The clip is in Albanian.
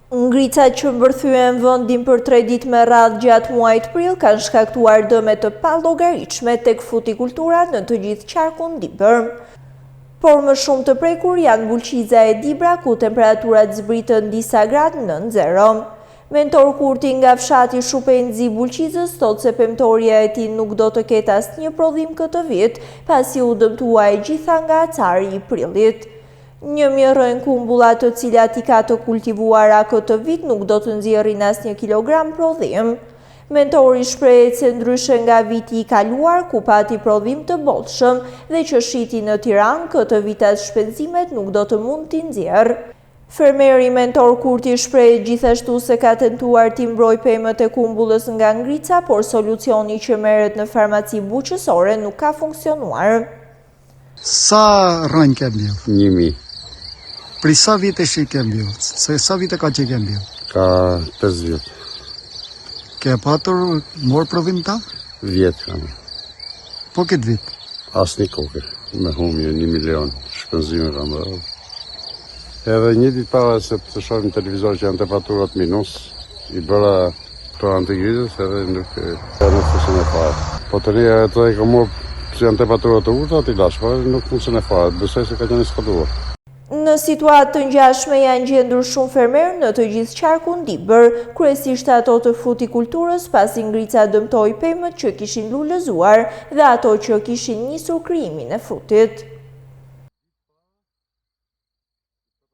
Ngricat që mbërthyen vendin për 3 ditë me radhë gjatë muajit prill kanë shkaktuar dëme të pallogaritshme tek frutikultura në të gjithë qarkun Dibër. Por më shumë të prekur janë Bulqiza e Dibra, ku temperaturat zbritën disa gradë nën zero. Mentor Kurti nga fshati Shupenzi Bulqizës thotë se pemtoria e tij nuk do të ketë asnjë prodhim këtë vit, pasi u dëmtua e gjitha nga acari I prillit. Një mjerën kumbullat të cilat I ka të kultivuara këtë vit nuk do të nxjerrin asnjë kilogram prodhim. Mentori shprehet se ndryshe nga viti I kaluar, ku pati prodhim të bollshëm dhe që shiti në Tiranë, këtë vit as shpenzimet nuk do të mund t'i nxjerrë. Fermeri Mentor Kurti shprehet gjithashtu se ka tentuar t'i mbrojë pemët e kumbullës nga ngrica, por solucioni që merret në farmaci buqësore nuk ka funksionuar. Sa rënjë ke mbjell? 1000. Pri sa vite shi ke mbjell? Sa vite ka që ke mbjell? Ka 5 vjet. Ke patur mor prodhim ta? Vjet kam. Po këtë vit? Asni koke. Me humje 1 milion. Shpenzime kam bërë. Edhe një ditë para se të shohim televizor që janë temperaturat minus, I bëra këto antigrizës edhe nuk funksionon fare. Po të rria e të e kam morë që janë temperaturat të urta, I lash, por nuk funksionon fare. Besoj se ka qenë skaduar. Në situatë të ngjashme janë gjendur shumë fermerë në të gjithë qarkun Dibër, kryesisht ato të frutikulturës, pasi ngrica dëmtoi pemët që kishin lulëzuar dhe ato që kishin nisur krijimin e frutit.